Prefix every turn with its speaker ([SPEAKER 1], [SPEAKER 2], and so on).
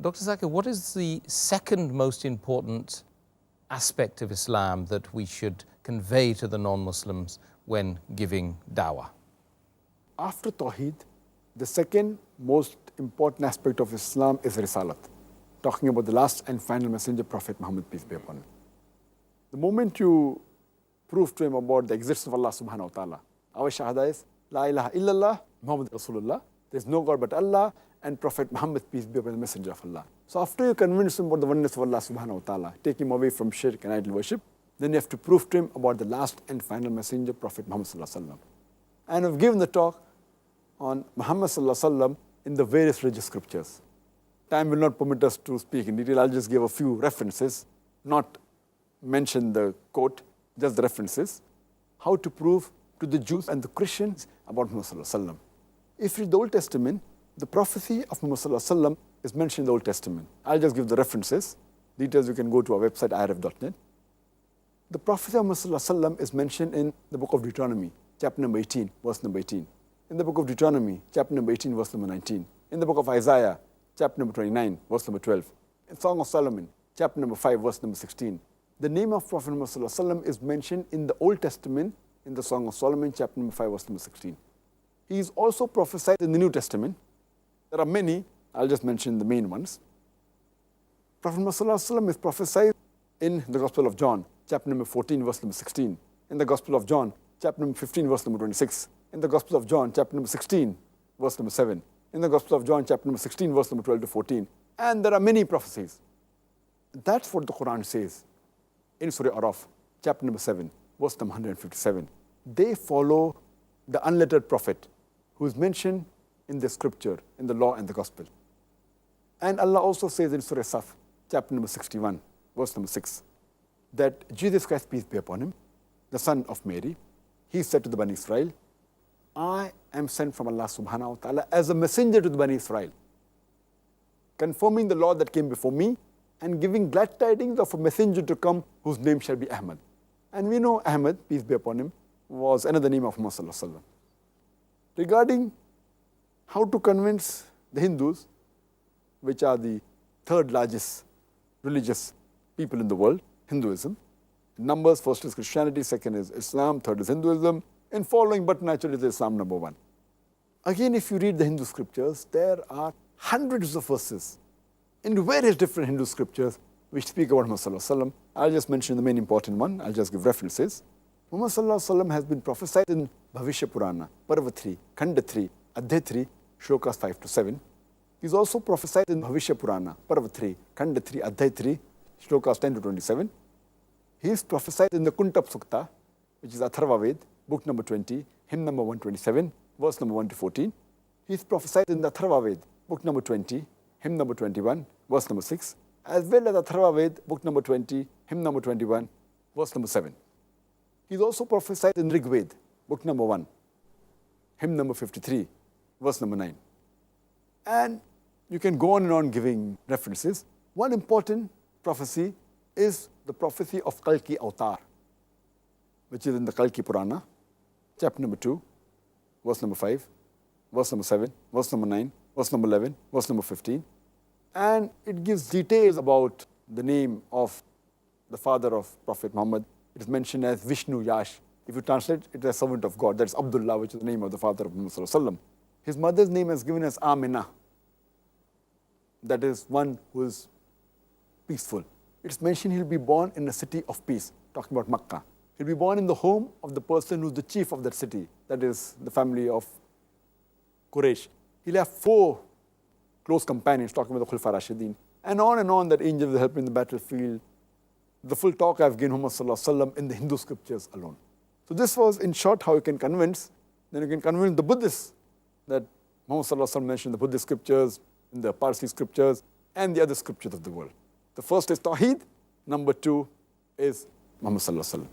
[SPEAKER 1] Dr. Zakir, what is the second most important aspect of Islam that we should convey to the non-Muslims when giving dawah?
[SPEAKER 2] After Tawheed, the second most important aspect of Islam is Risalat, talking about the last and final messenger, Prophet Muhammad, peace be upon him. The moment you prove to him about the existence of Allah subhanahu wa ta'ala, our shahada is, La ilaha illallah, Muhammad Rasulullah, there is no God but Allah, and Prophet Muhammad, peace be upon him, the messenger of Allah. So after you convince him about the oneness of Allah subhanahu wa ta'ala, take him away from shirk and idol worship, then you have to prove to him about the last and final messenger, Prophet Muhammad sallallahu alaihi wasallam. And I've given the talk on Muhammad sallallahu alaihi wasallam in the various religious scriptures. Time will not permit us to speak in detail. I'll just give a few references, not mention the quote, just the references. How to prove to the Jews and the Christians about Muhammad sallallahu alaihi wasallam. If you read the Old Testament, the prophecy of Muhammad sallallahu alaihi wasallam is mentioned in the Old Testament. I'll just give the references. Details you can go to our website, irf.net. The prophecy of Muhammad sallallahu alaihi wasallam is mentioned in the book of Deuteronomy, chapter number 18, verse number 18. In the book of Deuteronomy, chapter number 18, verse number 19. In the book of Isaiah, chapter number 29, verse number 12. In Song of Solomon, chapter number 5, verse number 16. The name of Prophet Muhammad sallallahu alaihi wasallam is mentioned in the Old Testament, in the Song of Solomon, chapter number 5, verse number 16. He is also prophesied in the New Testament. There are many, I'll just mention the main ones. Prophet Muhammad sallallahu alaihi wasallam is prophesied in the Gospel of John, chapter number 14, verse number 16. In the Gospel of John, chapter number 15, verse number 26. In the Gospel of John, chapter number 16, verse number 7. In the Gospel of John, chapter number 16, verse number 12 to 14. And there are many prophecies. That's what the Quran says in Surah Araf, chapter number 7, verse number 157. They follow the unlettered prophet who is mentioned in the scripture, in the law and the gospel. And Allah also says in Surah Saf, chapter number 61, verse number 6, that Jesus Christ, peace be upon him, the son of Mary, he said to the Bani Israel, I am sent from Allah subhanahu wa ta'ala as a messenger to the Bani Israel, confirming the law that came before me and giving glad tidings of a messenger to come whose name shall be Ahmad. And we know Ahmad, peace be upon him, was another name of Muhammad sallallahu alaihi wasallam. Regarding how to convince the Hindus, which are the third largest religious people in the world, Hinduism. Numbers, first is Christianity, second is Islam, third is Hinduism, and following but naturally is Islam number one. Again, if you read the Hindu scriptures, there are hundreds of verses in various different Hindu scriptures which speak about Muhammad sallallahu alaihi wasallam. I'll just mention the main important one, I'll just give references. Muhammad sallallahu alaihi wasallam has been prophesied in Bhavishya Purana, Parva 3, Khanda 3, Adhyay 3, Shlokas 5 to 7. He's also prophesied in Bhavishya Purana, Parva 3, Khanda 3, Adhyay 3, Shlokas 10 to 27. He is prophesied in the Kuntap Sukta, which is Atharva Ved, book number 20, hymn number 127, verse number 1 to 14. He is prophesied in the Atharva Ved, book number 20, hymn number 21, verse number 6, as well as Atharva Ved, book number 20, hymn number 21, verse number 7. He is also prophesied in Rig Ved, book number 1, hymn number 53, verse number 9. And you can go on and on giving references. One important prophecy is the prophecy of Kalki Avatar, which is in the Kalki Purana, chapter number 2, verse number 5, verse number 7, verse number 9, verse number 11, verse number 15. And it gives details about the name of the father of Prophet Muhammad. It is mentioned as Vishnu Yash. If you translate it as servant of God, that's Abdullah, which is the name of the father of Muhammad sallallahu alaihi wasallam. His mother's name is given as Aminah. That is one who is peaceful. It's mentioned he'll be born in a city of peace, talking about Makkah. He'll be born in the home of the person who's the chief of that city, that is the family of Quraysh. He'll have 4 close companions, talking about the Khulfa Rashidin. And on that angels will help him in the battlefield. The full talk I've given Muhammad sallallahu alaihi wasallam in the Hindu scriptures alone. So this was, in short, how you can convince. Then you can convince the Buddhists that Muhammad sallallahu alaihi wasallam mentioned the Buddhist scriptures, in the Parsi scriptures, and the other scriptures of the world. The first is Tawheed. Number 2 is Muhammad sallallahu alaihi wasallam.